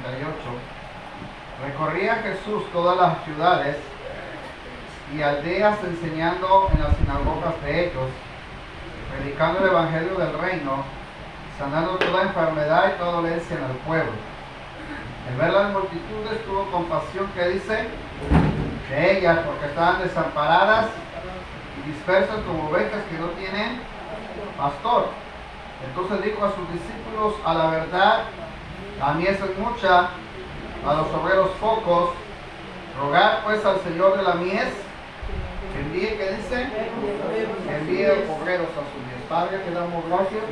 38. Recorría Jesús todas las ciudades y aldeas enseñando en las sinagogas de ellos, predicando el evangelio del reino, sanando toda enfermedad y toda dolencia en el pueblo. Al ver las multitudes tuvo compasión, que dice, de ellas, porque estaban desamparadas y dispersas como ovejas que no tienen pastor. Entonces dijo a sus discípulos, a la verdad, la mies es mucha, a los obreros pocos. Rogad pues al Señor de la mies que envíe, ¿qué dice? Que envíe obreros a su mies. Padre, te damos gracias,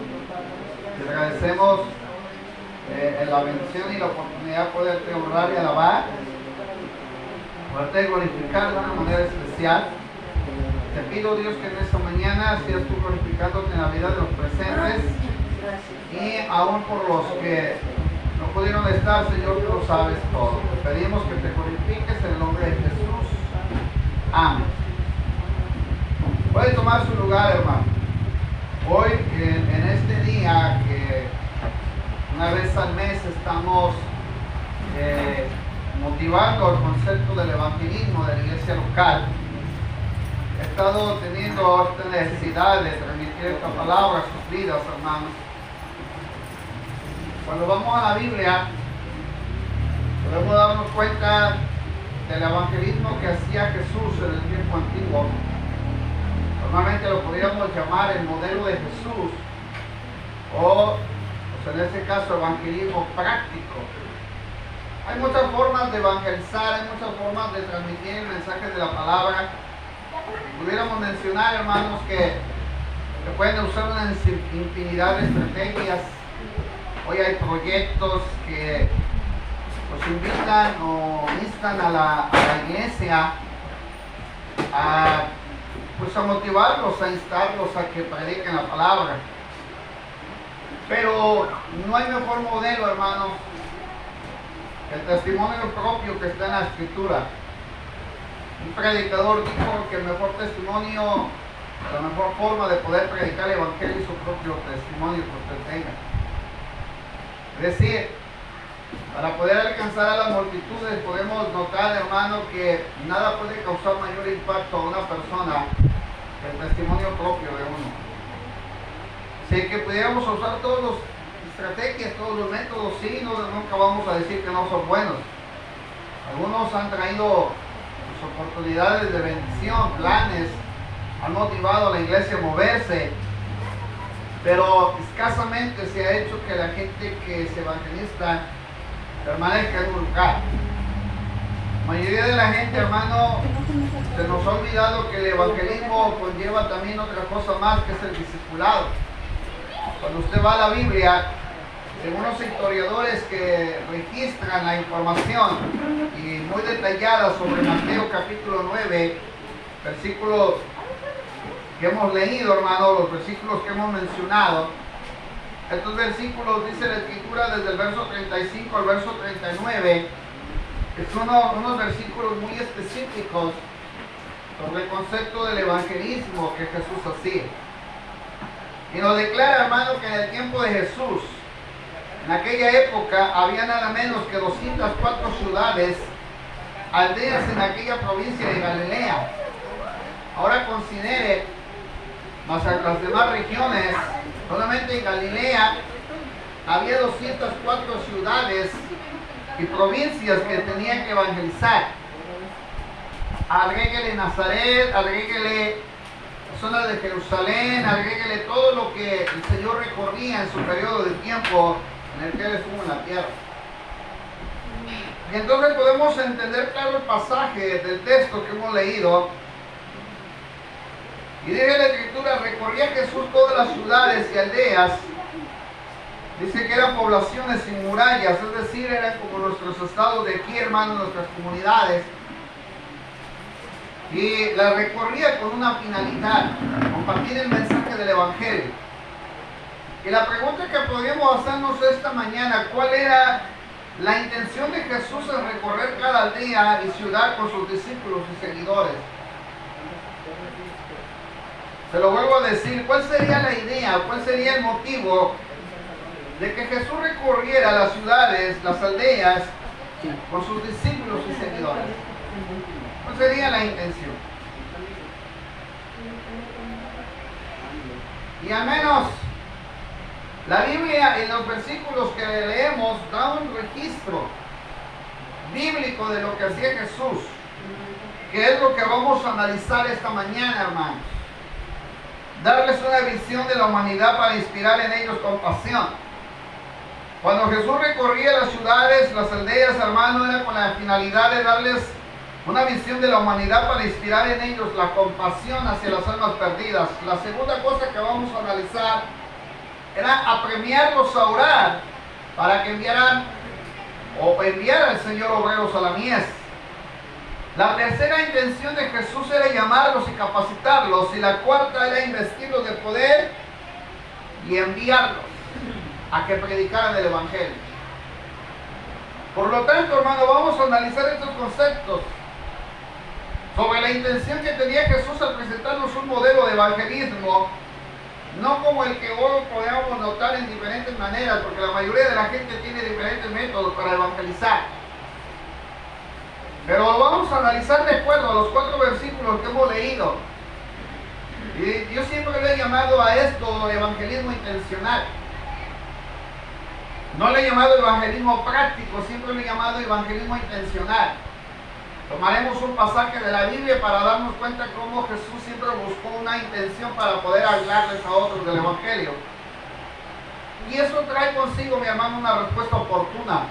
te agradecemos la bendición y la oportunidad de poderte honrar y alabar, poderte glorificar de una manera especial. Te pido, Dios, que en esta mañana seas tú glorificándote en la vida de los presentes y aún por los que no pudieron estar, Señor, tú lo sabes todo. Te pedimos que te glorifiques en el nombre de Jesús. Amén. Puede tomar su lugar, hermano. Hoy, en este día que una vez al mes estamos motivando el concepto del evangelismo de la iglesia local, he estado teniendo esta necesidad de transmitir esta palabra a sus vidas, hermanos. Cuando vamos a la Biblia, podemos darnos cuenta del evangelismo que hacía Jesús en el tiempo antiguo. Normalmente lo podríamos llamar el modelo de Jesús, o en este caso evangelismo práctico. Hay muchas formas de evangelizar, hay muchas formas de transmitir el mensaje de la palabra. Pudiéramos mencionar, hermanos, que pueden usar una infinidad de estrategias. Hoy hay proyectos que los invitan o instan a la iglesia a motivarlos, a instarlos a que prediquen la palabra. Pero no hay mejor modelo, hermanos, que el testimonio propio que está en la Escritura. Un predicador dijo que el mejor testimonio, la mejor forma de poder predicar el evangelio es su propio testimonio que usted tenga. Es decir, para poder alcanzar a las multitudes podemos notar, hermano, que nada puede causar mayor impacto a una persona que el testimonio propio de uno. Así que pudiéramos usar todas las estrategias, todos los métodos, sí, nunca vamos a decir que no son buenos. Algunos han traído oportunidades de bendición, planes, han motivado a la iglesia a moverse, pero escasamente se ha hecho que la gente que es evangelista permanezca en un lugar. La mayoría de la gente, hermano, se nos ha olvidado que el evangelismo conlleva también otra cosa más, que es el discipulado. Cuando usted va a la Biblia, según los historiadores que registran la información y muy detallada sobre Mateo capítulo 9, versículos que hemos leído, hermano, los versículos que hemos mencionado, estos versículos, dice la Escritura, desde el verso 35 al verso 39, que son unos versículos muy específicos sobre el concepto del evangelismo que Jesús hacía. Y nos declara, hermano, que en el tiempo de Jesús, en aquella época, había nada menos que 204 ciudades, aldeas en aquella provincia de Galilea. Ahora considere, más a las demás regiones, solamente en Galilea había 204 ciudades y provincias que tenían que evangelizar. Agréguele Nazaret, agréguele la zona de Jerusalén, agréguele todo lo que el Señor recorría en su periodo de tiempo en el que Él estuvo en la tierra. Y entonces podemos entender claro el pasaje del texto que hemos leído. Y dice la Escritura, recorría Jesús todas las ciudades y aldeas. Dice que eran poblaciones sin murallas, es decir, eran como nuestros estados de aquí, hermanos, nuestras comunidades. Y la recorría con una finalidad, compartir el mensaje del Evangelio. Y la pregunta que podríamos hacernos esta mañana, ¿cuál era la intención de Jesús en recorrer cada aldea y ciudad con sus discípulos y seguidores? Se lo vuelvo a decir, ¿cuál sería la idea, cuál sería el motivo de que Jesús recorriera las ciudades, las aldeas, con sus discípulos y seguidores. ¿Cuál sería la intención? Y al menos la Biblia en los versículos que leemos da un registro bíblico de lo que hacía Jesús, que es lo que vamos a analizar esta mañana, hermanos. Darles una visión de la humanidad para inspirar en ellos compasión. Cuando Jesús recorría las ciudades, las aldeas, hermanos, era con la finalidad de darles una visión de la humanidad para inspirar en ellos la compasión hacia las almas perdidas. La segunda cosa que vamos a analizar era apremiarlos a orar para que enviara el Señor obreros a la mies. La tercera intención de Jesús era llamarlos y capacitarlos, y la cuarta era investirlos de poder y enviarlos a que predicaran el Evangelio. Por lo tanto, hermano, vamos a analizar estos conceptos sobre la intención que tenía Jesús al presentarnos un modelo de evangelismo, no como el que hoy podemos notar en diferentes maneras, porque la mayoría de la gente tiene diferentes métodos para evangelizar. Pero lo vamos a analizar de acuerdo a los 4 versículos que hemos leído. Y yo siempre le he llamado a esto evangelismo intencional. No le he llamado evangelismo práctico, siempre le he llamado evangelismo intencional. Tomaremos un pasaje de la Biblia para darnos cuenta cómo Jesús siempre buscó una intención para poder hablarles a otros del Evangelio. Y eso trae consigo, mi hermano, una respuesta oportuna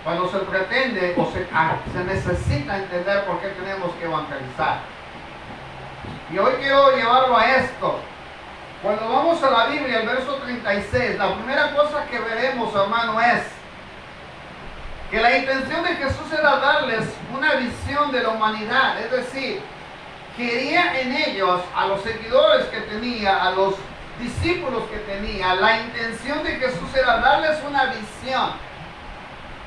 cuando se pretende o se necesita entender por qué tenemos que evangelizar. Y hoy quiero llevarlo a esto. Cuando vamos a la Biblia, el verso 36, la primera cosa que veremos, hermano, es que la intención de Jesús era darles una visión de la humanidad. Es decir, quería en ellos, a los seguidores que tenía, a los discípulos que tenía, la intención de Jesús era darles una visión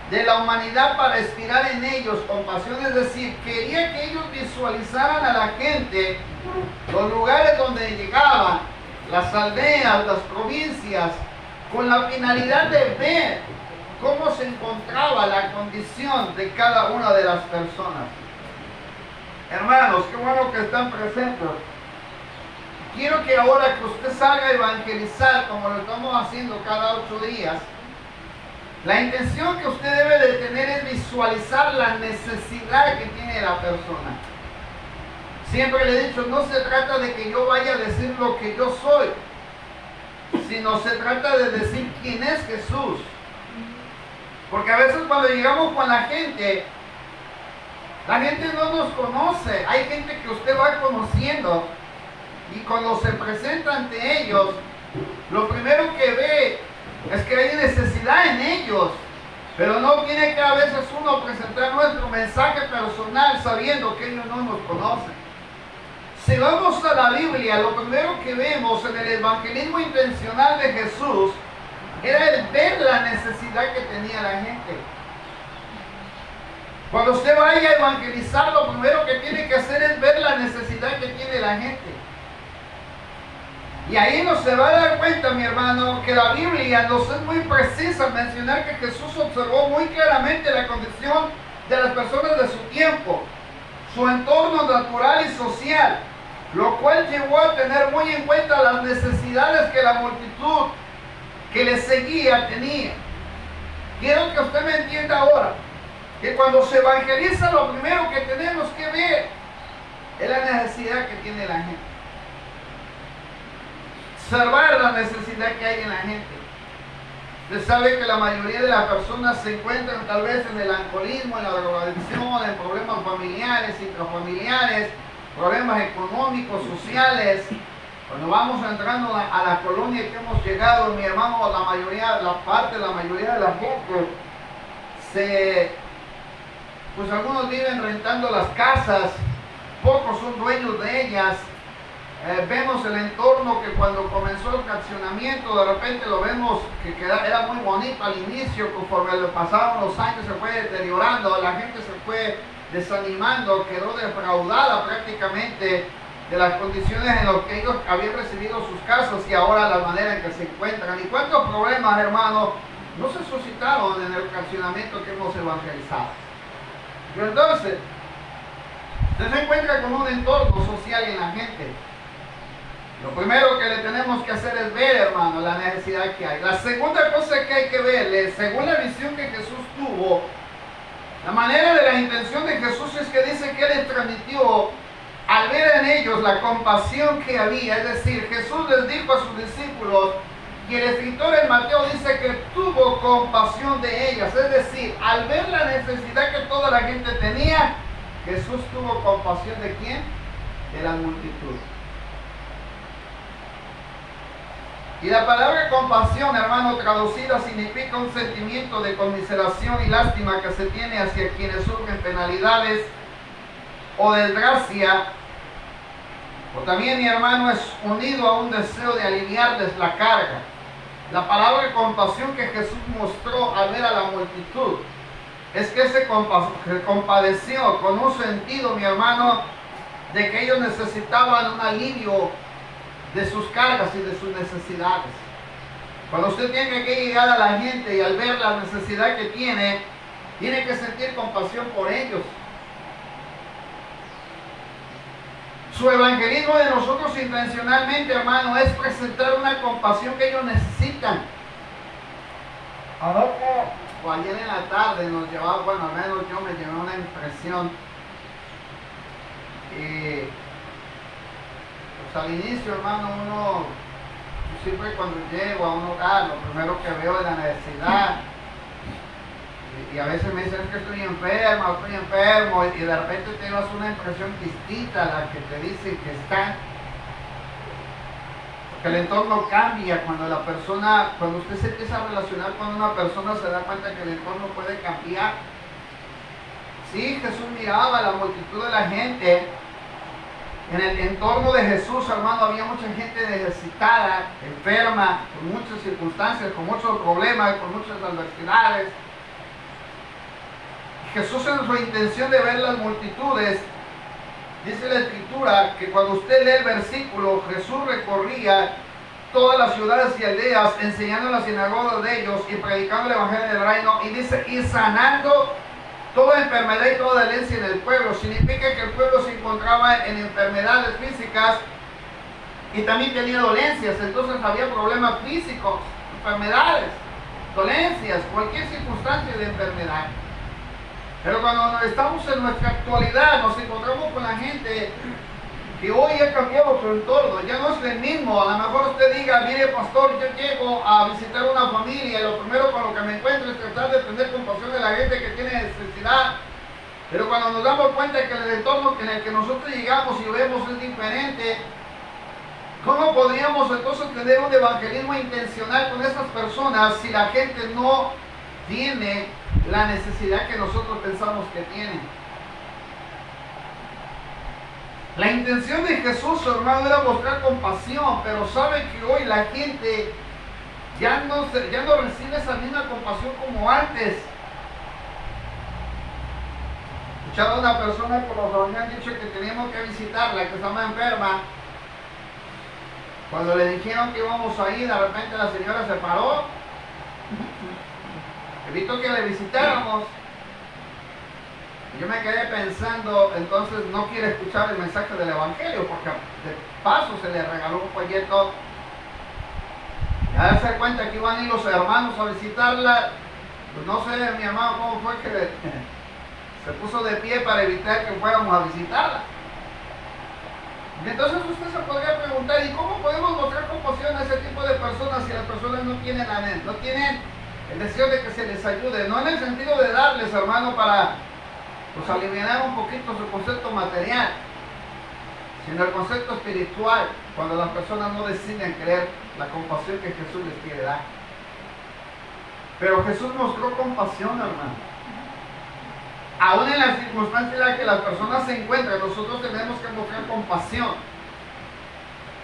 de la humanidad para inspirar en ellos compasión. Es decir, quería que ellos visualizaran a la gente, los lugares donde llegaban, las aldeas, las provincias, con la finalidad de ver cómo se encontraba la condición de cada una de las personas. Hermanos, qué bueno que están presentes. Quiero que ahora que usted salga a evangelizar, como lo estamos haciendo cada 8 días, la intención que usted debe de tener es visualizar la necesidad que tiene la persona. Siempre le he dicho, no se trata de que yo vaya a decir lo que yo soy, sino se trata de decir quién es Jesús. Porque a veces cuando llegamos con la gente no nos conoce. Hay gente que usted va conociendo y cuando se presenta ante ellos, lo primero que ve es que hay necesidad en ellos. Pero no tiene que a veces uno presentar nuestro mensaje personal sabiendo que ellos no nos conocen. Si vamos a la Biblia, lo primero que vemos en el evangelismo intencional de Jesús era el ver la necesidad que tenía la gente. Cuando usted vaya a evangelizar, lo primero que tiene que hacer es ver la necesidad que tiene la gente. Y ahí nos se va a dar cuenta, mi hermano, que la Biblia nos es muy precisa al mencionar que Jesús observó muy claramente la condición de las personas de su tiempo, su entorno natural y social, lo cual llevó a tener muy en cuenta las necesidades que la multitud que le seguía tenía. Quiero que usted me entienda ahora, que cuando se evangeliza lo primero que tenemos que ver es la necesidad que tiene la gente. Observar la necesidad que hay en la gente. Usted sabe que la mayoría de las personas se encuentran tal vez en el alcoholismo, en la drogadicción, en problemas familiares, intrafamiliares, problemas económicos, sociales. Cuando vamos entrando a la colonia que hemos llegado, mi hermano, la mayoría de la gente, pues algunos viven rentando las casas, pocos son dueños de ellas. Vemos el entorno que cuando comenzó el fraccionamiento, de repente lo vemos que era muy bonito al inicio, conforme le pasaron los años se fue deteriorando, la gente se fue desanimando, quedó defraudada prácticamente de las condiciones en las que ellos habían recibido sus casas y ahora la manera en que se encuentran. ¿Y cuántos problemas, hermanos, no se suscitaron en el fraccionamiento que hemos evangelizado? Pero entonces, usted se encuentra con un entorno social en la gente. Lo primero que le tenemos que hacer es ver, hermano, la necesidad que hay. La segunda cosa que hay que ver, según la visión que Jesús tuvo, la manera de la intención de Jesús es que dice que Él les transmitió al ver en ellos la compasión que había. Es decir, Jesús les dijo a sus discípulos, y el escritor en Mateo dice que tuvo compasión de ellas. Es decir, al ver la necesidad que toda la gente tenía, Jesús tuvo compasión ¿de quién? De la multitud. Y la palabra compasión, hermano, traducida significa un sentimiento de conmiseración y lástima que se tiene hacia quienes sufren penalidades o desgracia. O también, mi hermano, es unido a un deseo de aliviarles la carga. La palabra compasión que Jesús mostró al ver a la multitud es que se compadeció con un sentido, mi hermano, de que ellos necesitaban un alivio de sus cargas y de sus necesidades. Cuando usted tiene que llegar a la gente y al ver la necesidad que tiene que sentir compasión por ellos. Su evangelismo de nosotros intencionalmente, hermano, es presentar una compasión que ellos necesitan. O ayer en la tarde nos llevaba, bueno, al menos yo me llevé una impresión. Pues al inicio, hermano, uno siempre cuando llego a un hogar, lo primero que veo es la necesidad. Y a veces me dicen que estoy enfermo, y de repente te das una impresión distinta a la que te dicen que está. Porque el entorno cambia cuando usted se empieza a relacionar con una persona, se da cuenta que el entorno puede cambiar. Sí, Jesús miraba a la multitud de la gente. En el entorno de Jesús, hermano, había mucha gente necesitada, enferma, con muchas circunstancias, con muchos problemas, con muchas adversidades. Jesús, en su intención de ver las multitudes, dice la Escritura que cuando usted lee el versículo, Jesús recorría todas las ciudades y aldeas, enseñando en las sinagogas de ellos y predicando el evangelio del reino, y dice, y sanando toda enfermedad y toda dolencia en el pueblo. Significa que el pueblo se encontraba en enfermedades físicas y también tenía dolencias. Entonces había problemas físicos, enfermedades, dolencias, cualquier circunstancia de enfermedad. Pero cuando estamos en nuestra actualidad, nos encontramos con la gente que hoy ha cambiado su entorno, ya no es el mismo. A lo mejor usted diga, mire pastor, yo llego a visitar una familia y lo primero con lo que me encuentro es tratar de tener compasión de la gente que tiene necesidad. Pero cuando nos damos cuenta que el entorno en el que nosotros llegamos y vemos es diferente, ¿cómo podríamos entonces tener un evangelismo intencional con esas personas si la gente no tiene la necesidad que nosotros pensamos que tienen? La intención de Jesús, hermano, era mostrar compasión, pero sabe que hoy la gente ya no recibe esa misma compasión como antes. Escuchaba a una persona que nos habían dicho que teníamos que visitarla, que estaba enferma. Cuando le dijeron que íbamos a ir, de repente la señora se paró, evitó que le visitáramos. Yo me quedé pensando, entonces no quiere escuchar el mensaje del evangelio, porque de paso se le regaló un folleto. Y a darse cuenta que iban a ir los hermanos a visitarla, pues no sé, mi hermano, cómo fue que se puso de pie para evitar que fuéramos a visitarla. Entonces usted se podría preguntar, ¿y cómo podemos mostrar compasión a ese tipo de personas si las personas no tienen el deseo de que se les ayude? No en el sentido de darles, hermano, para pues aliviar un poquito su concepto material, sino el concepto espiritual, cuando las personas no deciden creer la compasión que Jesús les quiere dar. Pero Jesús mostró compasión, hermano. Aún en las circunstancias en las que las personas se encuentran, nosotros tenemos que mostrar compasión.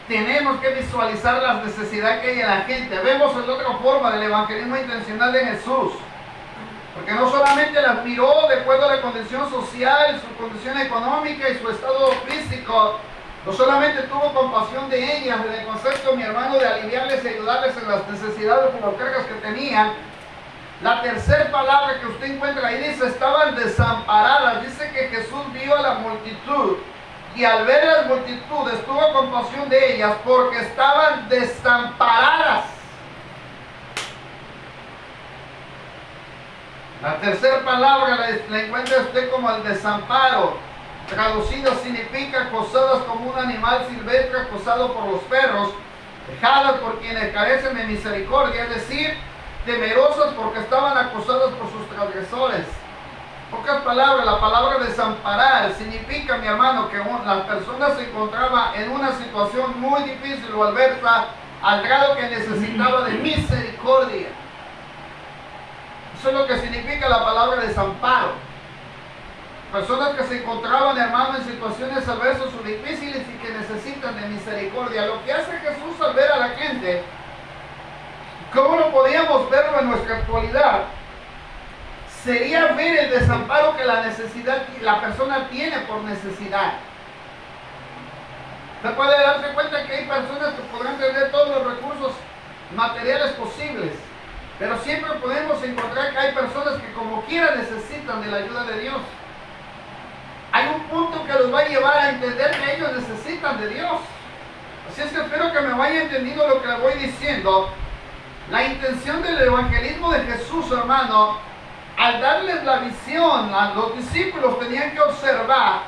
Tenemos que visualizar las necesidades que hay en la gente. Vemos en otra forma del evangelismo intencional de Jesús. Porque no solamente las miró de acuerdo a la condición social, su condición económica y su estado físico, No solamente tuvo compasión de ellas, en el concepto, mi hermano, de aliviarles y ayudarles en las necesidades y las cargas que tenían. La tercera palabra que usted encuentra ahí dice, estaban desamparadas. Dice que Jesús vio a la multitud y al ver las multitudes tuvo compasión de ellas porque estaban desamparadas. La tercera palabra la encuentra usted como el desamparo. Traducido significa acosadas como un animal silvestre acosado por los perros, dejadas por quienes carecen de misericordia, es decir, temerosas porque estaban acosadas por sus transgresores. Pocas palabras, la palabra desamparar significa, mi hermano, que las personas se encontraban en una situación muy difícil o adversa, al grado que necesitaba de misericordia. Eso es lo que significa la palabra desamparo. Personas que se encontraban, hermano, en situaciones adversas o difíciles y que necesitan de misericordia. Lo que hace Jesús al ver a la gente, ¿cómo no podíamos verlo en nuestra actualidad? Sería ver el desamparo que la persona tiene por necesidad. Se puede darse cuenta que hay personas que podrán tener todos los recursos materiales posibles, pero siempre podemos encontrar que hay personas que como quiera necesitan de la ayuda de Dios. Hay un punto que los va a llevar a entender que ellos necesitan de Dios. Así es que espero que me vaya entendiendo lo que le voy diciendo. La intención del evangelismo de Jesús, hermano, al darles la visión, los discípulos tenían que observar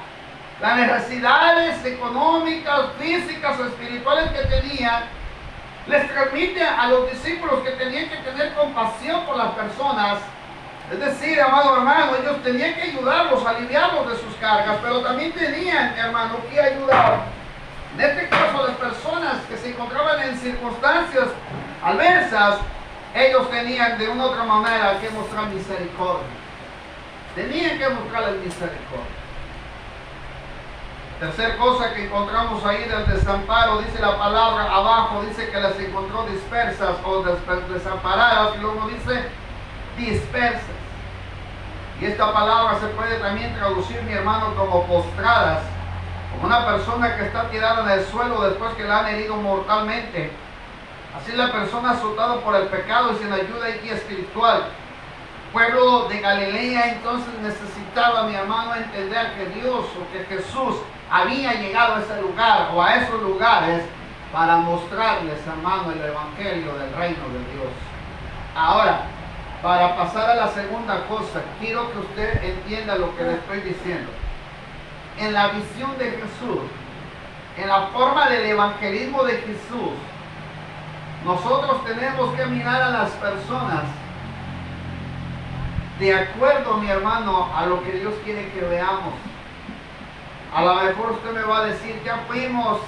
las necesidades económicas, físicas o espirituales que tenían. Les transmite a los discípulos que tenían que tener compasión por las personas. Es decir, amado hermano, ellos tenían que ayudarlos, aliviarlos de sus cargas, pero también tenían, hermano, que ayudar. En este caso, las personas que se encontraban en circunstancias adversas, ellos tenían de una u otra manera que mostrar misericordia. Tenían que mostrarles misericordia. Tercer cosa que encontramos ahí del desamparo, dice la palabra abajo, dice que las encontró dispersas o desamparadas, y luego dice dispersas. Y esta palabra se puede también traducir, mi hermano, como postradas, como una persona que está tirada en el suelo después que la han herido mortalmente. Así la persona azotada por el pecado y sin ayuda y guía espiritual. El pueblo de Galilea entonces necesitaba, mi hermano, entender que Dios o que Jesús había llegado a ese lugar o a esos lugares para mostrarles, hermano, el evangelio del reino de Dios. Ahora, para pasar a la segunda cosa, quiero que usted entienda lo que le estoy diciendo. En la visión de Jesús, en la forma del evangelismo de Jesús, nosotros tenemos que mirar a las personas de acuerdo, mi hermano, a lo que Dios quiere que veamos. A lo mejor usted me va a decir, ya fuimos,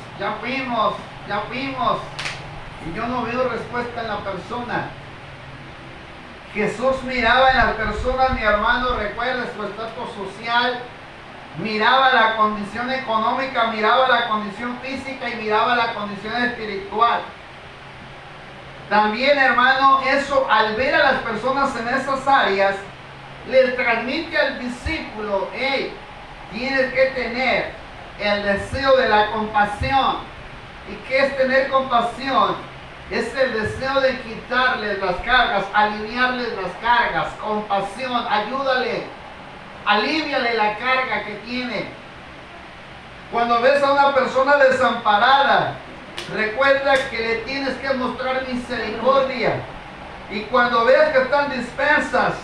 y yo no veo respuesta en la persona. Jesús miraba en las personas, mi hermano, recuerde su estatus social, miraba la condición económica, miraba la condición física y miraba la condición espiritual. También, hermano, eso al ver a las personas en esas áreas, le transmite al discípulo, hey, tienes que tener el deseo de la compasión. ¿Y qué es tener compasión? Es el deseo de quitarles las cargas, aliviarles las cargas, compasión, ayúdale, alíviale la carga que tiene. Cuando ves a una persona desamparada, recuerda que le tienes que mostrar misericordia. Y cuando veas que están dispersas,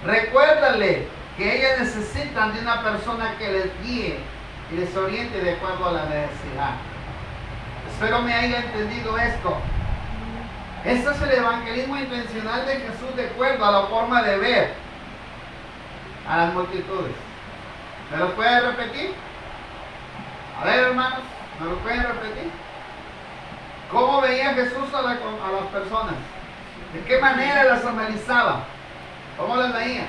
recuérdale que ellas necesitan de una persona que les guíe y les oriente de acuerdo a la necesidad. Espero me haya entendido esto. Este es el evangelismo intencional de Jesús de acuerdo a la forma de ver a las multitudes. ¿Me lo puede repetir? A ver, hermanos, ¿me lo pueden repetir? ¿Cómo veía Jesús a las personas? ¿De qué manera las analizaba? ¿Cómo las veía?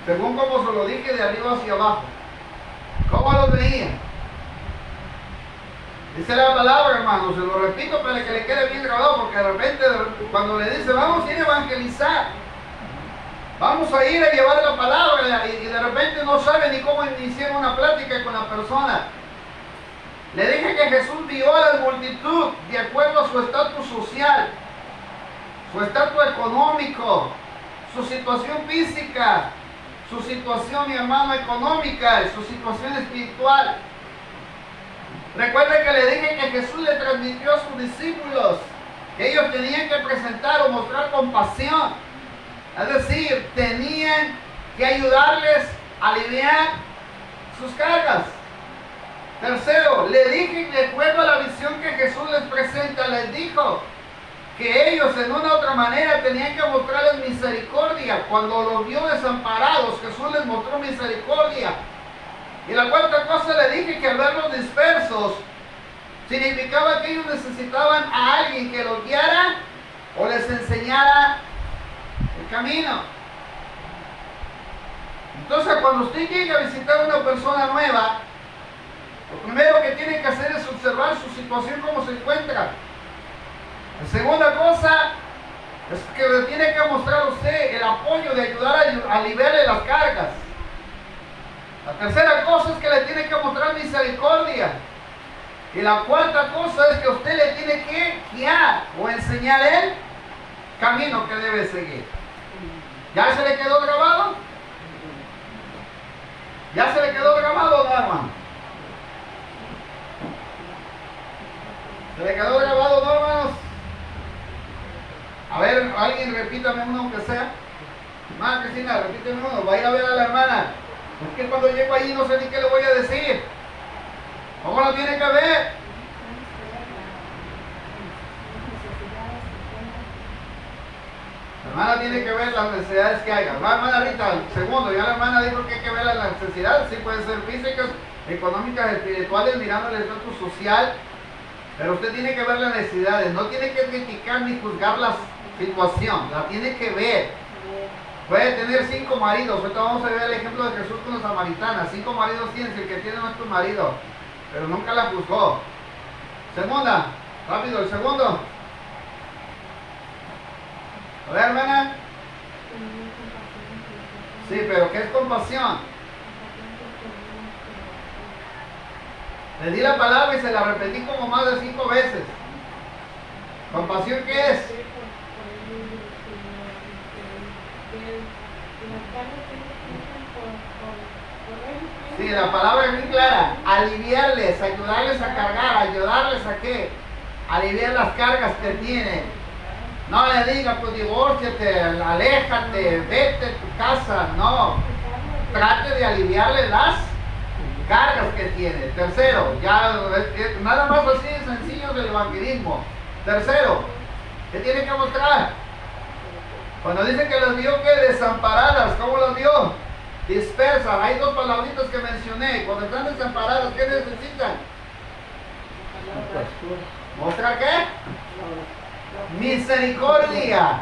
Según como se lo dije de arriba hacia abajo. ¿Cómo los veía? Dice la palabra, hermano, se lo repito para que le quede bien grabado, porque de repente cuando le dice, vamos a ir a evangelizar, vamos a ir a llevar la palabra, y de repente no sabe ni cómo iniciar una plática con la persona. Le dije que Jesús vio a la multitud de acuerdo a su estatus social, su estatus económico, su situación física, su situación, mi hermano, económica, su situación espiritual. Recuerden que le dije que Jesús le transmitió a sus discípulos que ellos tenían que presentar o mostrar compasión. Es decir, tenían que ayudarles a aliviar sus cargas. Tercero, le dije, de acuerdo a la visión que Jesús les presenta, les dijo que ellos en una u otra manera tenían que mostrarles misericordia. Cuando los vio desamparados, Jesús les mostró misericordia. Y la cuarta cosa, le dije que al verlos dispersos, significaba que ellos necesitaban a alguien que los guiara o les enseñara el camino. Entonces, cuando usted llega a visitar a una persona nueva, lo primero que tiene que hacer es observar su situación, cómo se encuentra. La segunda cosa es que le tiene que mostrar a usted el apoyo de ayudar a aliviarle las cargas. La tercera cosa es que le tiene que mostrar misericordia. Y la cuarta cosa es que usted le tiene que guiar o enseñar el camino que debe seguir. ¿Ya se le quedó grabado? ¿Ya se le quedó grabado, no, hermano? ¿Se le quedó grabado, no, hermanos? A ver, alguien repítame uno aunque sea. Hermana Cristina, repítame uno. Va a ir a ver a la hermana. Es que cuando llego allí no sé ni qué le voy a decir. ¿Cómo lo tiene que ver? La hermana tiene que ver las necesidades que haya. La hermana Rita, el segundo, ya la hermana dijo que hay que ver las necesidades. Sí, pueden ser físicas, económicas, espirituales, mirando el estatus social. Pero usted tiene que ver las necesidades. No tiene que criticar ni juzgar la situación. La tiene que ver. Puede tener 5 maridos. Ahorita vamos a ver el ejemplo de Jesús con la samaritana. 5 maridos tienes, el que tiene no es tu marido. Pero nunca la juzgó. Segunda, rápido, el segundo. A ver, hermana. Sí, pero ¿qué es compasión? Le di la palabra y se la repetí como más de 5 veces. ¿Compasión qué es? Sí, la palabra es muy clara. Aliviarles, ayudarles a cargar, ayudarles a qué? Aliviar las cargas que tienen. No le diga, pues divórciate, aléjate, vete a tu casa. No. Trate de aliviarle las cargas que tiene. Tercero, ya nada más así de sencillo del evangelismo. Tercero, ¿qué tiene que mostrar? Cuando dice que las vio que desamparadas, ¿cómo las vio? Dispersas. Hay 2 palabritas que mencioné. Cuando están desamparadas, ¿qué necesitan? ¿Mostrar qué? Misericordia.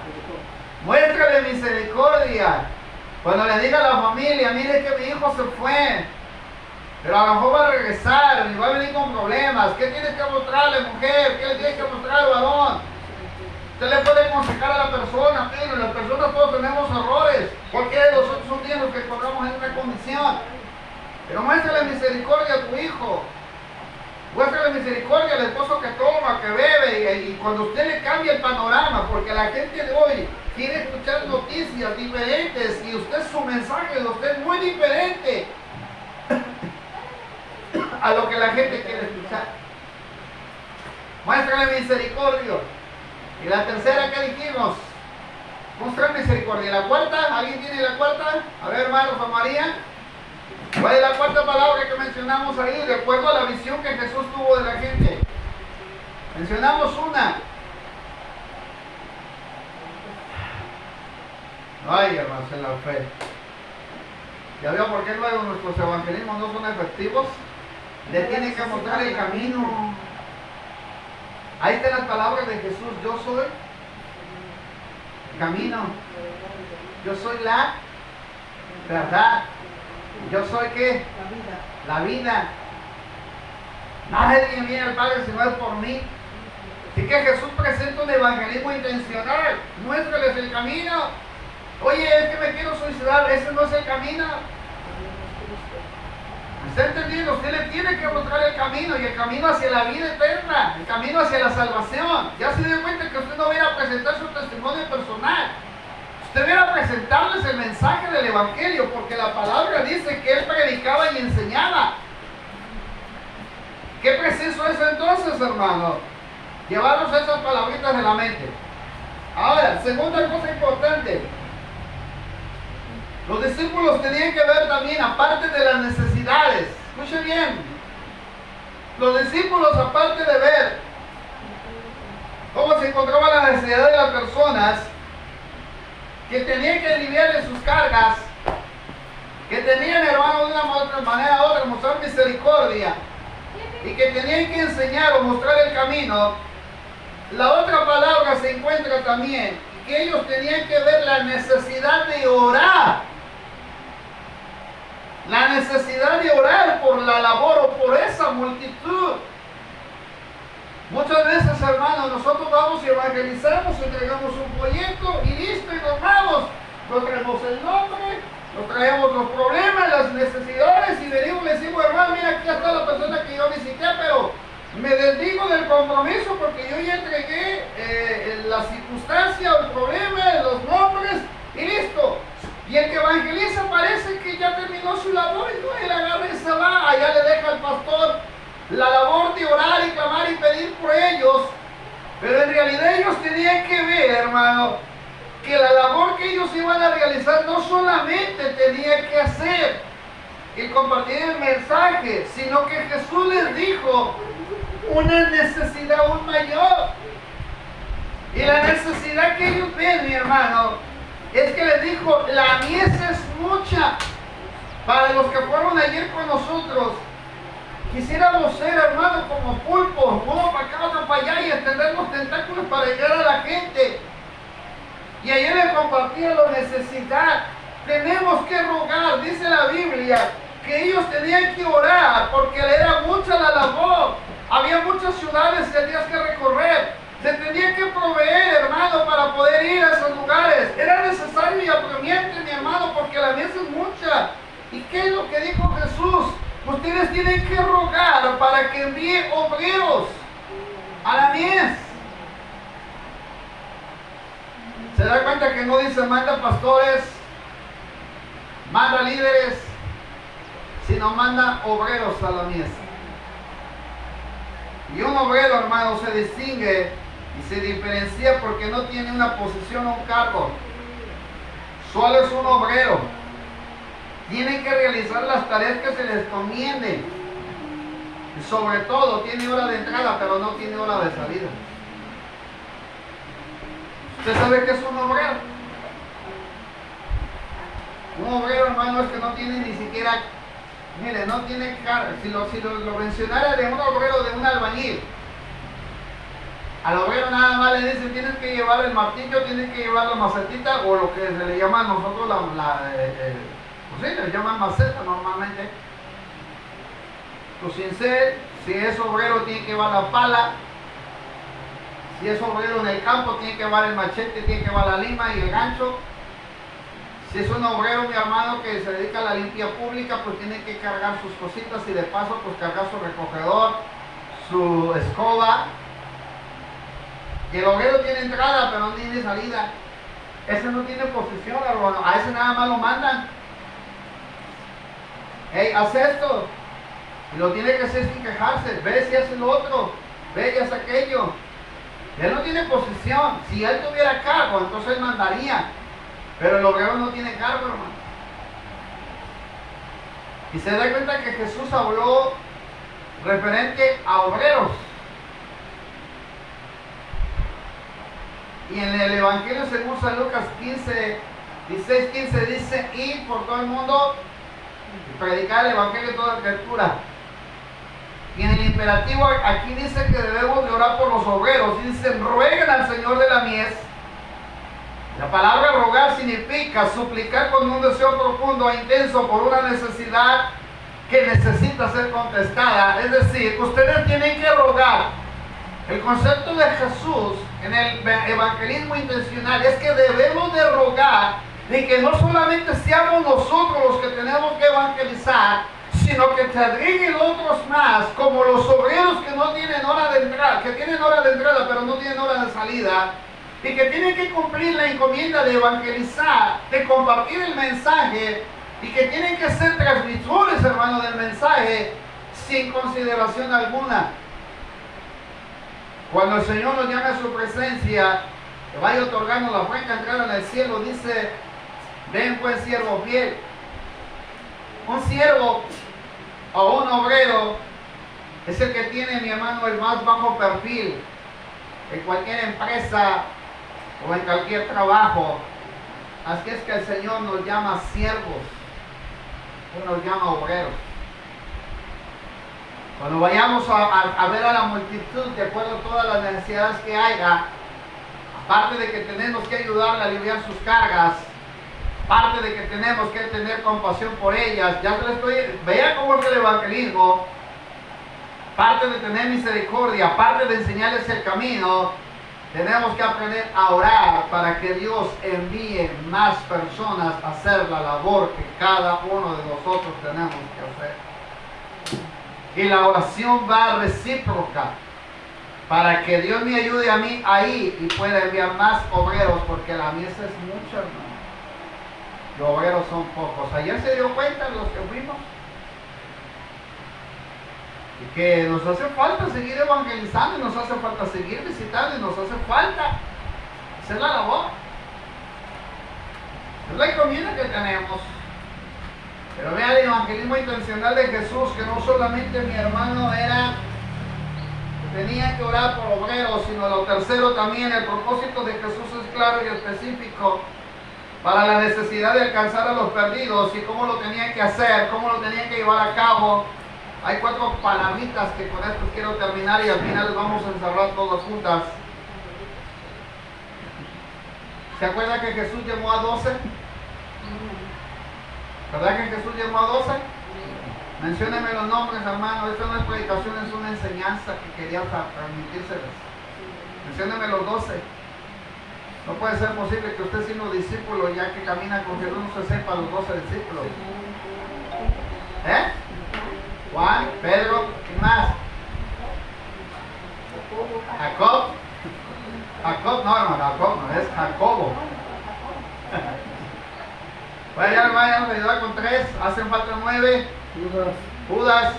Muéstrale misericordia. Cuando le diga a la familia, mire que mi hijo se fue, pero a lo mejor va a regresar y va a venir con problemas. ¿Qué tienes que mostrarle, mujer? ¿Qué le tienes que mostrar al varón? Usted le puede aconsejar a la persona, pero las personas todos tenemos errores. Cualquiera de nosotros un día nos que encontramos en una condición. Pero muéstrale misericordia a tu hijo. Muéstrale misericordia al esposo que toma, que bebe. Y cuando usted le cambia el panorama, porque la gente de hoy quiere escuchar noticias diferentes y usted su mensaje de usted es muy diferente a lo que la gente quiere escuchar. Muéstrale misericordia. Y la tercera que dijimos, mostrar misericordia. ¿Y la cuarta? ¿Alguien tiene la cuarta? A ver, hermano, Juan María. ¿Cuál es la cuarta palabra que mencionamos ahí? De acuerdo a la visión que Jesús tuvo de la gente. Mencionamos una. Ay, hermanos, en la fe. ¿Ya veo por qué luego nuestros evangelismos no son efectivos? Le tiene que mostrar el camino. Ahí están las palabras de Jesús. Yo soy el camino. Yo soy la verdad. Yo soy ¿qué? La vida. Nadie viene al Padre si no es por mí. Así que Jesús presenta un evangelismo intencional. Muéstrales el camino. Oye, es que me quiero suicidar. Ese no es el camino. ¿Está entendiendo? Usted le tiene que mostrar el camino, y el camino hacia la vida eterna, el camino hacia la salvación. Ya se dio cuenta que usted no viene a presentar su testimonio personal. Usted viene a presentarles el mensaje del Evangelio, porque la palabra dice que él predicaba y enseñaba. ¿Qué preciso es entonces, hermano? Llevarnos esas palabritas de la mente. Ahora, segunda cosa importante. Los discípulos tenían que ver también, aparte de las necesidades. Escuche bien. Los discípulos, aparte de ver cómo se encontraba la necesidad de las personas, que tenían que aliviarle sus cargas, que tenían, hermano, de una manera u otra, mostrar misericordia, y que tenían que enseñar o mostrar el camino, la otra palabra se encuentra también, que ellos tenían que ver la necesidad de orar. La necesidad de orar por la labor o por esa multitud. Muchas veces, hermanos, nosotros vamos y evangelizamos, entregamos un folleto y listo, y nos vamos. Nos traemos el nombre, nos traemos los problemas, las necesidades, y venimos y le decimos, hermano, mira, aquí está la persona que yo visité, pero me desdigo del compromiso porque yo ya entregué la circunstancia o el problema, los nombres, y listo. Y el que evangeliza parece que ya terminó su labor, y no, él agarra y se va, allá le deja al pastor la labor de orar y clamar y pedir por ellos. Pero en realidad ellos tenían que ver, hermano, que la labor que ellos iban a realizar no solamente tenía que hacer y compartir el mensaje, sino que Jesús les dijo una necesidad aún mayor. Y la necesidad que ellos ven, mi hermano, es que les dijo, la mies es mucha. Para los que fueron ayer con nosotros, quisiéramos ser, hermano, como pulpos, uno para acá, otro para allá, y extender los tentáculos para llegar a la gente. Y ayer les compartía la necesidad. Tenemos que rogar, dice la Biblia, que ellos tenían que orar, porque era mucha la labor. Había muchas ciudades que tenías que recorrer. Se tenía que proveer, hermano, para poder ir a esos lugares. Era necesario y apremiante, mi hermano, porque la mies es mucha. ¿Y qué es lo que dijo Jesús? Ustedes tienen que rogar para que envíe obreros a la mies. ¿Se da cuenta que no dice manda pastores, manda líderes, sino manda obreros a la mies? Y un obrero, hermano, se distingue y se diferencia porque no tiene una posición o un cargo. Solo es un obrero. Tiene que realizar las tareas que se les encomienden. Y sobre todo, tiene hora de entrada, pero no tiene hora de salida. ¿Usted sabe qué es un obrero? Un obrero, hermano, es que no tiene ni siquiera, mire, no tiene carga. Si lo mencionara de un obrero, de un albañil, al obrero nada más le dicen, tienes que llevar el martillo, tienes que llevar la macetita, o lo que se le llama a nosotros pues sí, le llaman maceta normalmente. Tu cincel, si es obrero tiene que llevar la pala. Si es obrero en el campo, tiene que llevar el machete, tiene que llevar la lima y el gancho. Si es un obrero, mi hermano, que se dedica a la limpia pública, pues tiene que cargar sus cositas y de paso, pues cargar su recogedor, su escoba. Y el obrero tiene entrada, pero no tiene salida. Ese no tiene posición, hermano. A ese nada más lo mandan. Hey, haz esto. Y lo tiene que hacer sin quejarse. Ve si hace lo otro. Ve y hace aquello. Él no tiene posición. Si él tuviera cargo, entonces él mandaría. Pero el obrero no tiene cargo, hermano. Y se da cuenta que Jesús habló referente a obreros. Y en el Evangelio según San Lucas 16:15 dice, ir por todo el mundo y predicar el Evangelio de toda criatura. Y en el imperativo aquí dice que debemos de orar por los obreros. Dicen, rueguen al Señor de la mies. La palabra rogar significa suplicar con un deseo profundo e intenso por una necesidad que necesita ser contestada. Es decir, ustedes tienen que rogar. El concepto de Jesús en el evangelismo intencional es que debemos de rogar de que no solamente seamos nosotros los que tenemos que evangelizar, sino que te agreguen otros más, como los obreros que no tienen hora de entrada, que tienen hora de entrada pero no tienen hora de salida, y que tienen que cumplir la encomienda de evangelizar, de compartir el mensaje, y que tienen que ser transmisores, hermano, del mensaje, sin consideración alguna. Cuando el Señor nos llame a su presencia, que vaya otorgando la franca entrada en el cielo, dice: ven pues siervo fiel. Un siervo o un obrero es el que tiene, mi hermano, el más bajo perfil en cualquier empresa o en cualquier trabajo. Así es que el Señor nos llama siervos, o nos llama obreros. Cuando vayamos a ver a la multitud, de acuerdo a todas las necesidades que haya, aparte de que tenemos que ayudarle a aliviar sus cargas, parte de que tenemos que tener compasión por ellas, ya les estoy, vea cómo es el evangelismo, parte de tener misericordia, parte de enseñarles el camino, tenemos que aprender a orar para que Dios envíe más personas a hacer la labor que cada uno de nosotros tenemos que hacer. Y la oración va recíproca, para que Dios me ayude a mí ahí y pueda enviar más obreros, porque la mies es mucha, hermano. Los obreros son pocos. Ayer se dio cuenta los que fuimos y que nos hace falta seguir evangelizando, y nos hace falta seguir visitando, y nos hace falta hacer la labor. Es la encomienda que tenemos. Pero vea el evangelismo intencional de Jesús, que no solamente, mi hermano, era que tenía que orar por obreros, sino lo tercero también, el propósito de Jesús es claro y específico para la necesidad de alcanzar a los perdidos, y cómo lo tenía que hacer, cómo lo tenía que llevar a cabo. Hay 4 palabritas que con esto quiero terminar, y al final vamos a encerrar todas juntas. ¿Se acuerda que Jesús llamó a 12? ¿Verdad que Jesús llamó a 12? Menciónenme los nombres, hermano. Esto no es predicación, es una enseñanza que quería transmitírseles. Menciónenme los 12. No puede ser posible que usted, siendo discípulo, ya que camina con Jesús, no se sepa los 12 discípulos. Juan, Pedro, ¿quién más? Jacob. Jacob, no, hermano, Jacob no, es Jacobo. Bueno, ya hermano, ya nos ayuda con 3, hacen falta 9. Judas.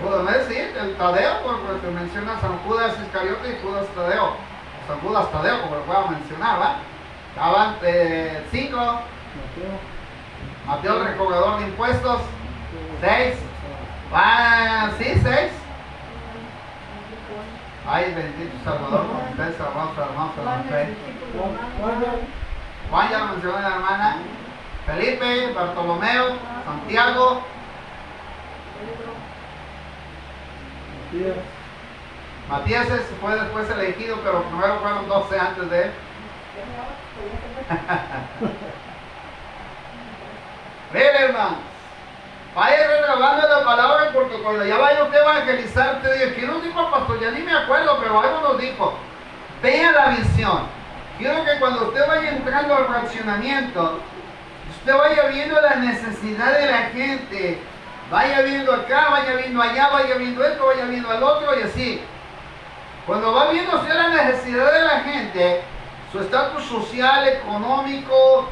Judas, no es decir, el Tadeo, porque se menciona San Judas Iscariote y Judas Tadeo. San Judas Tadeo, como lo puedo mencionar, ¿va? Estaban 5. Mateo, el recaudador de impuestos. 6. Sí, 6. Ay, bendito Salvador, con ustedes, hermanos, Juan, ya lo mencionó la hermana. Felipe, Bartolomeo, Santiago, Matías fue después elegido, pero primero fueron 12 antes de él. Miren, hermanos, vaya regrabando la palabra, porque cuando ya vaya usted a evangelizar, te digo, ¿quién nos dijo el pastor? Ya ni me acuerdo, pero algo nos dijo. Vea la visión. Quiero que cuando usted vaya entrando al fraccionamiento, usted vaya viendo la necesidad de la gente. Vaya viendo acá, vaya viendo allá, vaya viendo esto, vaya viendo al otro, y así. Cuando va viendo usted la necesidad de la gente, su estatus social, económico,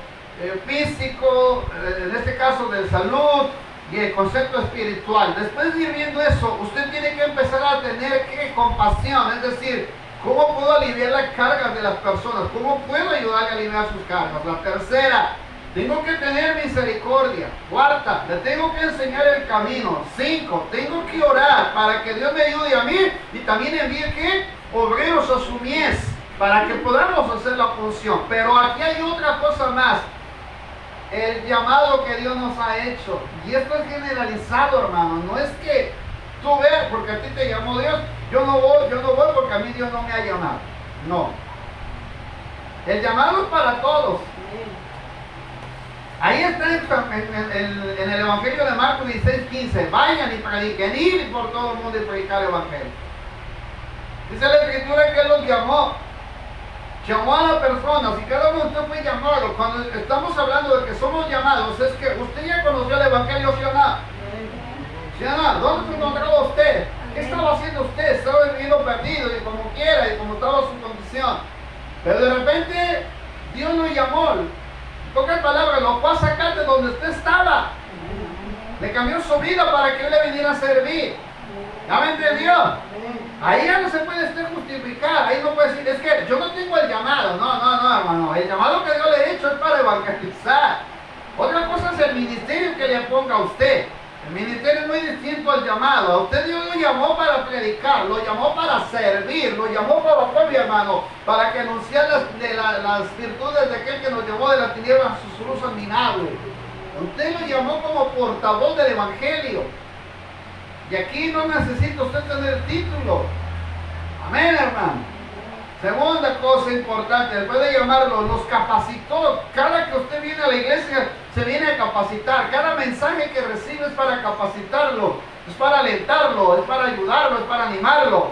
físico, en este caso de salud, y el concepto espiritual. Después de ir viendo eso, usted tiene que empezar a tener compasión, es decir, ¿cómo puedo aliviar las cargas de las personas? ¿Cómo puedo ayudarle a aliviar sus cargas? La tercera, tengo que tener misericordia. Cuarta, le tengo que enseñar el camino. 5, tengo que orar para que Dios me ayude a mí y también envíe ¿qué? Obreros a su mies, para que podamos hacer la función. Pero aquí hay otra cosa más. El llamado que Dios nos ha hecho. Y esto es generalizado, hermano. No es que tú veas porque a ti te llamó Dios, yo no voy porque a mí Dios no me ha llamado. No. El llamado es para todos. Ahí está en el Evangelio de Marcos 16:15. Vayan y prediquen, ir por todo el mundo y predicar el Evangelio. Dice la Escritura que Él los llamó. Llamó a la persona. Si cada uno de ustedes fue llamado, cuando estamos hablando de que somos llamados, es que usted ya conoció el Evangelio, ¿sí o no? ¿Sí o no? ¿Dónde se encontraba usted? ¿Qué estaba haciendo usted? Estaba viviendo perdido y como quiera y como estaba su condición. Pero de repente Dios lo llamó. En pocas palabras, lo fue a sacar de donde usted estaba. Le cambió su vida para que Él le viniera a servir. ¿Ya me entendió? Ahí ya no se puede usted justificar. Ahí no puede decir, es que yo no tengo el llamado. No, hermano. El llamado que Dios le ha hecho es para evangelizar. Otra cosa es el ministerio que le ponga a usted. El ministerio es muy distinto al llamado. A usted Dios lo llamó para predicar, lo llamó para servir, lo llamó para, mi hermano, para que anunciar las virtudes de aquel que nos llevó de la tiniebla a su luz admirable. Usted lo llamó como portavoz del Evangelio. Y aquí no necesita usted tener título. Amén, hermano. Segunda cosa importante, después de llamarlo, los capacitó. Cada que usted viene a la iglesia, se viene a capacitar. Cada mensaje que recibe es para capacitarlo, es para alentarlo, es para ayudarlo, es para animarlo.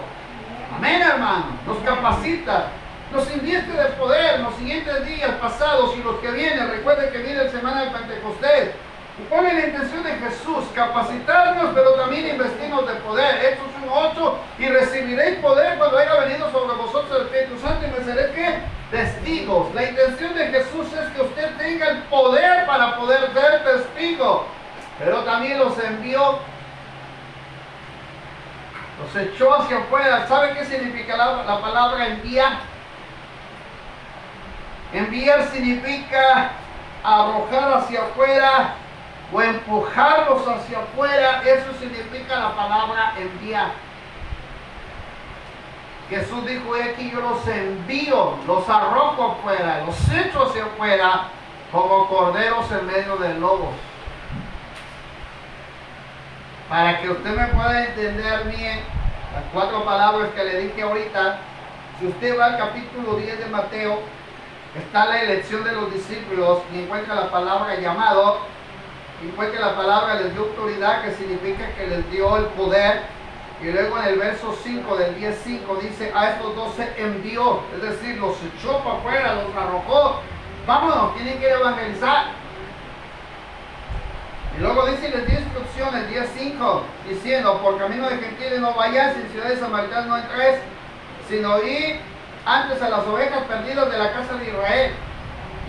Amén, hermano. Nos capacita, nos invierte de poder los siguientes días pasados y los que vienen. Recuerden que viene la semana de Pentecostés. Y pone la intención de Jesús, capacitarnos, pero también investirnos de poder. Hechos 1:8, y recibiréis poder cuando haya venido sobre vosotros el Espíritu Santo y me seréis ¿qué? Testigos. La intención de Jesús es que usted tenga el poder para poder ser testigo, pero también los envió, los echó hacia afuera. ¿Sabe qué significa la palabra enviar? Enviar significa arrojar hacia afuera o empujarlos hacia afuera. Eso significa la palabra enviar. Jesús dijo, aquí yo los envío, los arrojo afuera, los echo hacia afuera como corderos en medio de lobos. Para que usted me pueda entender bien las 4 palabras que le dije ahorita, si usted va al capítulo 10 de Mateo, está la elección de los discípulos y encuentra la palabra llamado. Y fue que la palabra les dio autoridad, que significa que les dio el poder. Y luego en el verso 5 del 10:5 dice, a estos 12 envió, es decir, los echó para afuera, los arrojó. Vámonos, tienen que ir a evangelizar. Y luego dice, les dio instrucciones, 10:5, diciendo, por camino de gentiles no vayáis, en ciudades samaritanas no entréis, sino ir antes a las ovejas perdidas de la casa de Israel.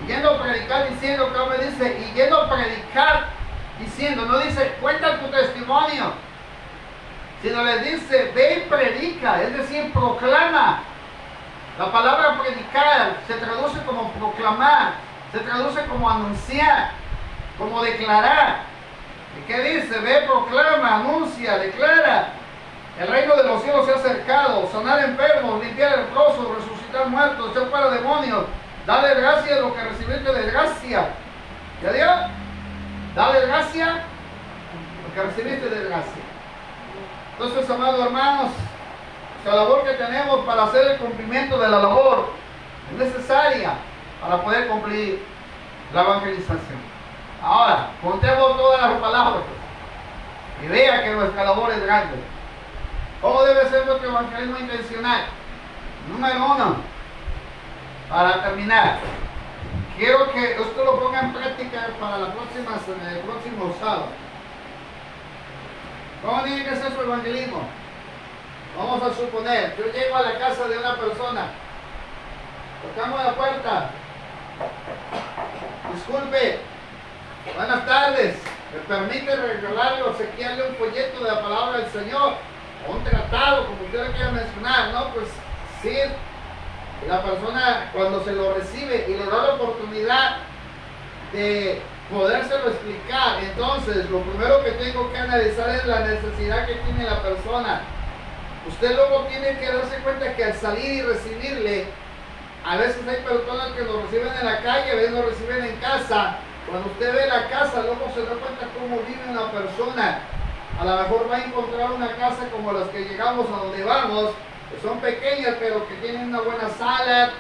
Y yendo a predicar diciendo, como me dice, y yendo a predicar diciendo, no dice, cuenta tu testimonio, sino les dice, ve y predica, es decir, proclama. La palabra predicar se traduce como proclamar, se traduce como anunciar, como declarar. ¿Y qué dice? Ve, proclama, anuncia, declara. El reino de los cielos se ha acercado, sanar enfermos, limpiar leprosos, resucitar muertos, echar fuera demonios. Dale gracia a lo que recibiste de gracia. ¿Ya dio? Dale gracia a lo que recibiste de gracia. Entonces, amados hermanos, la labor que tenemos para hacer el cumplimiento de la labor es necesaria para poder cumplir la evangelización. Ahora, contemos todas las palabras y vea que nuestra labor es grande. ¿Cómo debe ser nuestro evangelismo intencional? Número 1, para terminar, quiero que esto lo ponga en práctica para el próximo sábado. ¿Cómo tiene que ser su evangelismo? Vamos a suponer, yo llego a la casa de una persona, tocamos la puerta, disculpe, buenas tardes, ¿me permite regalarle o obsequiarle un folleto de la palabra del Señor? O un tratado, como usted lo quiera mencionar, ¿no? Pues sí, la persona cuando se lo recibe y le da la oportunidad de podérselo explicar, entonces lo primero que tengo que analizar es la necesidad que tiene la persona. Usted luego tiene que darse cuenta que al salir y recibirle, a veces hay personas que lo reciben en la calle, a veces lo reciben en casa. Cuando usted ve la casa, luego se da cuenta cómo vive una persona. A lo mejor va a encontrar una casa como las que llegamos a donde vamos, que son pequeñas pero que tienen una buena sala,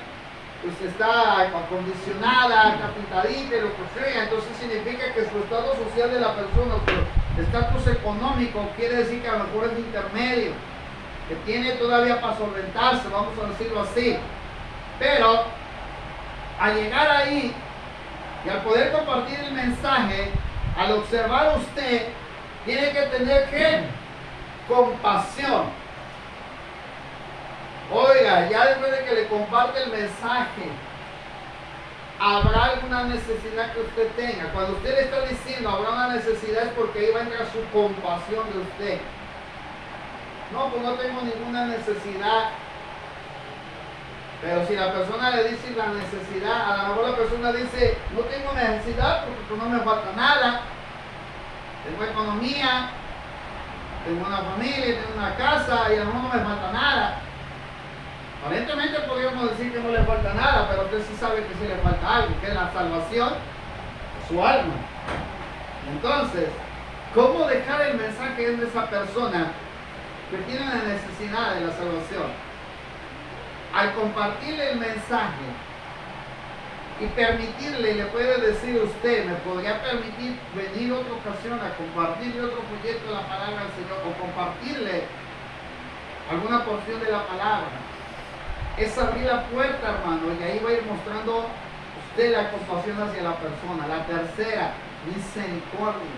pues está acondicionada, está pintadita y lo que sea. Entonces significa que su estado social de la persona, su estatus económico, quiere decir que a lo mejor es intermedio, que tiene todavía para solventarse, vamos a decirlo así. Pero al llegar ahí y al poder compartir el mensaje, al observar usted, tiene que tener que compasión. Oiga, ya después de que le comparte el mensaje, habrá alguna necesidad que usted tenga. Cuando usted le está diciendo habrá una necesidad, es porque ahí va a entrar su compasión de usted. No, pues no tengo ninguna necesidad. Pero si la persona le dice la necesidad, a lo mejor la persona dice, no tengo necesidad porque no me falta nada. Tengo economía, tengo una familia, tengo una casa y a lo mejor no me falta nada. Aparentemente podríamos decir que no le falta nada, pero usted sí sabe que sí le falta algo, que es la salvación de su alma. Entonces, ¿cómo dejar el mensaje de esa persona que tiene la necesidad de la salvación? Al compartirle el mensaje y permitirle, le puede decir usted, me podría permitir venir otra ocasión a compartirle otro proyecto de la palabra del Señor, o compartirle alguna porción de la palabra. Es abrir la puerta, hermano, y ahí va a ir mostrando usted la compasión hacia la persona. La tercera, misericordia.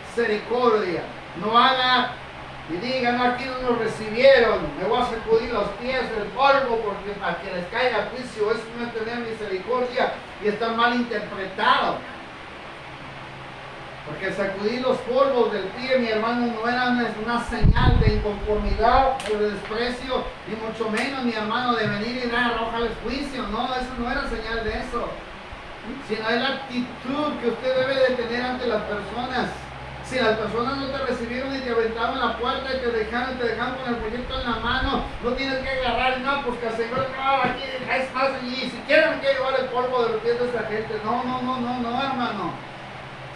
Misericordia. No haga y digan, no, aquí no nos recibieron, me voy a sacudir los pies del polvo porque para que les caiga juicio. Eso no es tener misericordia y está mal interpretado. Porque sacudir los polvos del pie, mi hermano, no era una señal de inconformidad o de desprecio, ni mucho menos, mi hermano, de venir y dar arrojarles juicio. No, eso no era señal de eso, sino es la actitud que usted debe de tener ante las personas. Si las personas no te recibieron y te aventaron la puerta y te dejaron con el proyecto en la mano, no tienes que agarrar, no, pues que el Señor, no, aquí es más allí, si quieren que llevar el polvo de los pies de esa gente. No, hermano.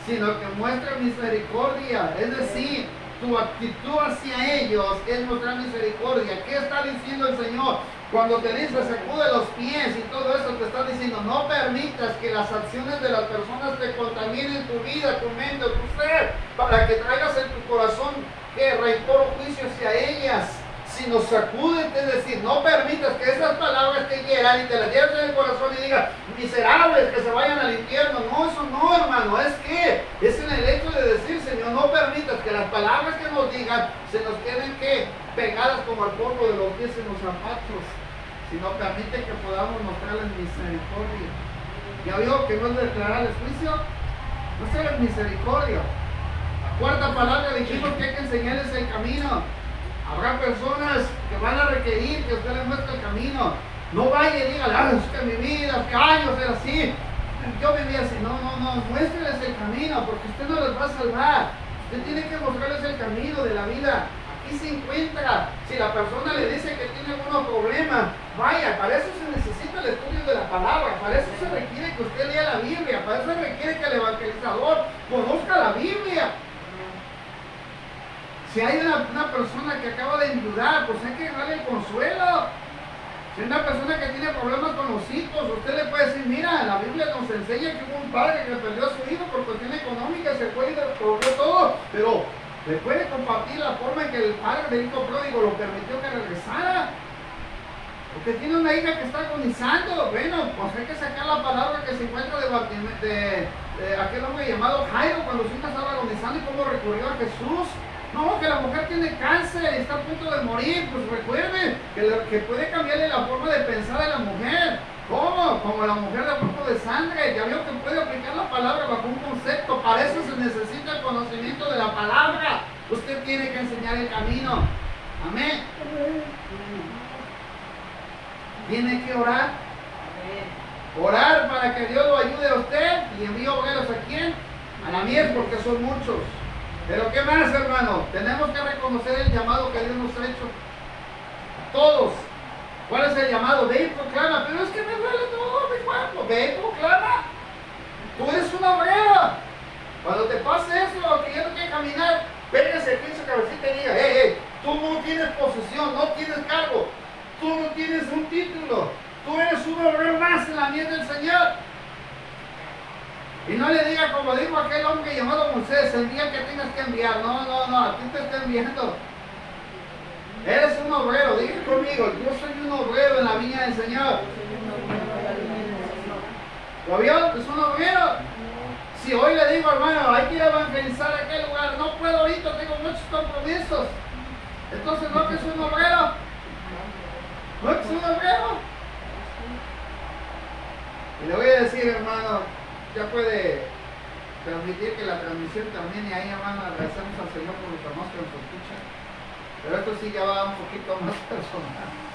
Sino que muestra misericordia, es decir, tu actitud hacia ellos es mostrar misericordia. ¿Qué está diciendo el Señor? Cuando te dice sacude los pies y todo eso, te está diciendo no permitas que las acciones de las personas te contaminen tu vida, tu mente, tu ser, para que traigas en tu corazón que rencor o juicio hacia ellas, sino sacúdete, es decir, no permitas que esas palabras te hieran y te las lleves en el corazón y digas miserables que se vayan al infierno. No, eso no, hermano, es en el hecho de decir, Señor, no permitas que las palabras que nos digan se nos queden pegadas como el polvo de los pies en los zapatos, sino permite que podamos mostrarles misericordia. Ya vio que no es declararles juicio, mostrarles misericordia. La cuarta palabra dijimos que hay que enseñarles el camino. Habrá personas que van a requerir que usted les muestre el camino. No vaya y diga, es que mi vida, que años era así, yo vivía así. No, muéstreles el camino, porque usted no les va a salvar. Usted tiene que mostrarles el camino de la vida. Aquí se encuentra. Si la persona le dice que tiene algunos problemas, vaya, para eso se necesita el estudio de la palabra, para eso se requiere que usted lea la Biblia, para eso se requiere que el evangelizador conozca la Biblia. Si hay una persona que acaba de enviudar, pues hay que darle el consuelo. Si hay una persona que tiene problemas con los hijos, usted le puede decir, mira, la Biblia nos enseña que hubo un padre que perdió a su hijo por cuestión económica, se fue y perdió todo, pero le puede compartir la forma en que el padre del hijo pródigo lo permitió que regresara. Porque tiene una hija que está agonizando. Bueno, pues hay que sacar la palabra que se encuentra de aquel hombre llamado Jairo, cuando su hija estaba agonizando y cómo recurrió a Jesús. No, que la mujer tiene cáncer y está a punto de morir. Pues recuerden que puede cambiarle la forma de pensar a la mujer. ¿Cómo? Como la mujer de flujo de sangre. Ya vio que puede aplicar la palabra bajo un concepto. Para eso se necesita el conocimiento de la palabra. Usted tiene que enseñar el camino. Amén. Tiene que orar. Orar para que Dios lo ayude a usted y envíe obreros a quién? A la mies, porque son muchos. Pero ¿qué más, hermano? Tenemos que reconocer el llamado que Dios nos ha hecho. A todos. ¿Cuál es el llamado? Ve y proclama. Pero es que me duele todo mi cuerpo. Ve y proclama. Tú eres una obrera. Cuando te pase eso, que ya no quieres caminar, pégase aquí en su cabecita y diga, hey, tú no tienes posesión, no tienes cargo. Tú no tienes un título. Tú eres un obrero más en la mies del Señor. Y no le diga como dijo aquel hombre llamado Moisés, el día que tengas que enviar. No, a ti te está enviando. Eres un obrero, diga conmigo, yo soy un obrero obrero en la viña del Señor? ¿Lo vio? Es un obrero. Si hoy le digo, hermano, hay que ir a evangelizar a aquel lugar, no puedo ahorita, tengo muchos compromisos. Entonces, ¿no que es un obrero? ¿No es un obrero? Y le voy a decir, hermano, ya puede permitir que la transmisión termine ahí, hermano, agradecemos al Señor por los hermanos que nos escuchan. Pero esto sí ya va un poquito más personal.